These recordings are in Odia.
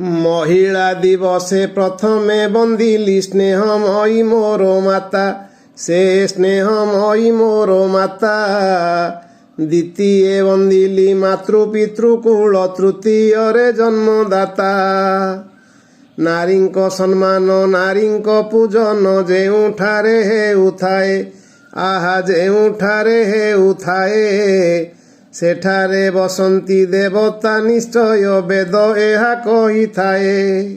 মহিলা দিবসে প্রথমে বন্দিলি স্নেহময়ী মোর মাতা, সে স্নেহময়ী মোর মাতা। দ্বিতীয় বন্দিলি ମାତୃ ପିତୃକୁଳ, ତୃତୀୟରେ ଜନ୍ମଦାତା। ନାରୀଙ୍କ ସମ୍ମାନ ନାରୀଙ୍କ ପୂଜନ ଯେଉଁଠାରେ ହେଉଥାଏ, ଆହା ଯେଉଁଠାରେ ହେଉଥାଏ, ସେଠାରେ ବସନ୍ତି ଦେବତା ନିଶ୍ଚୟ, ବେଦ ଏହା କହିଥାଏ।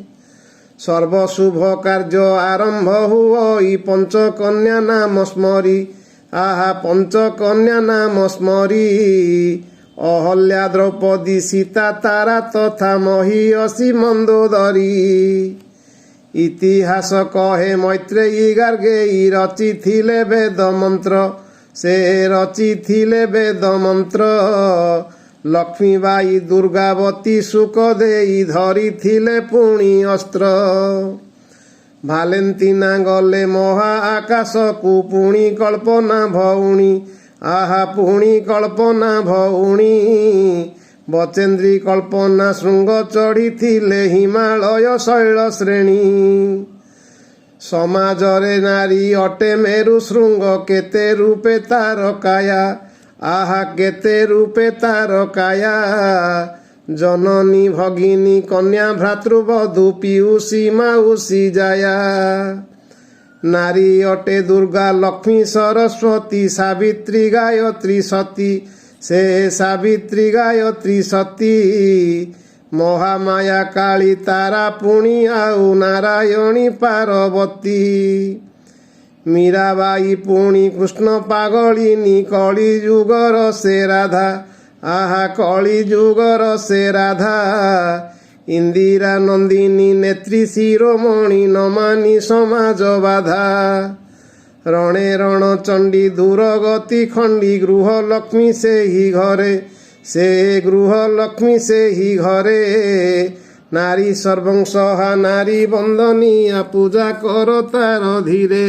ସର୍ବଶୁଭ କାର୍ଯ୍ୟ ଆରମ୍ଭ ହୁଅଇ ପଞ୍ଚକନ୍ୟା ନାମ ସ୍ମରି, ଆହା ପଞ୍ଚକନ୍ୟା ନାମ ସ୍ମରି। ଅହଲ୍ୟା ଦ୍ରୌପଦୀ ସୀତା ତାରା ତଥା ମହିୟସୀ ମନ୍ଦୋଦରୀ। ଇତିହାସ କହେ ମୈତ୍ରେୟୀ ଗାର୍ଗେୟୀ ରଚିଥିଲେ ବେଦ ମନ୍ତ୍ର, ସେ ରଚିଥିଲେ ବେଦ ମନ୍ତ୍ର। ଲକ୍ଷ୍ମୀବାଇ ଦୁର୍ଗାବତୀ ସୁକ ଦେଇ ଧରିଥିଲେ ପୁଣି ଅସ୍ତ୍ର। ଭାଲେନ୍ତିନା ଗଲେ ମହା ଆକାଶକୁ, ପୁଣି କଳ୍ପନା ଭଉଣୀ, ଆହା ପୁଣି କଳ୍ପନା ଭଉଣୀ। ବଚେନ୍ଦ୍ରୀ କଳ୍ପନା ଶୃଙ୍ଗ ଚଢ଼ିଥିଲେ ହିମାଳୟ ଶୈଳ ଶ୍ରେଣୀ। ସମାଜରେ ନାରୀ ଅଟେ ମେରୁ ଶୃଙ୍ଗ, କେତେ ରୂପେ ତାର କାୟା, ଆହା କେତେ ରୂପେ ତାର କାୟା। ଜନନୀ ଭଗିନୀ କନ୍ୟା ଭ୍ରାତୃବଧୂ, ପିଉସୀ ମାଉସୀ ଜାୟା। ନାରୀ ଅଟେ ଦୁର୍ଗା ଲକ୍ଷ୍ମୀ ସରସ୍ୱତୀ, ସାବିତ୍ରୀ ଗାୟତ୍ରୀ ସତୀ, ସେ ସାବିତ୍ରୀ ଗାୟତ୍ରୀ ସତୀ। ମହାମାୟା କାଳୀ ତାରା ପୁଣି ଆଉ ନାରାୟଣୀ ପାର୍ବତୀ। ମୀରାବାଇ ପୁଣି କୃଷ୍ଣ ପାଗଳିନୀ, କଳି ଯୁଗର ସେ ରାଧା, ଆହା କଳି ଯୁଗର ସେ ରାଧା। ଇନ୍ଦିରା ନନ୍ଦିନୀ ନେତ୍ରୀ ଶିରୋମଣି, ନମାନି ସମାଜ ବାଧା। ରଣେ ରଣ ଚଣ୍ଡୀ ଦୂରଗତି ଖଣ୍ଡି, ଗୃହଲକ୍ଷ୍ମୀ ସେହି ଘରେ, ସେ ଗୃହଲକ୍ଷ୍ମୀ ସେହି ଘରେ। ନାରୀ ସର୍ବଂ ସହା ନାରୀ ବନ୍ଦନିଆ, ପୂଜା କର ତାର ଧୀରେ।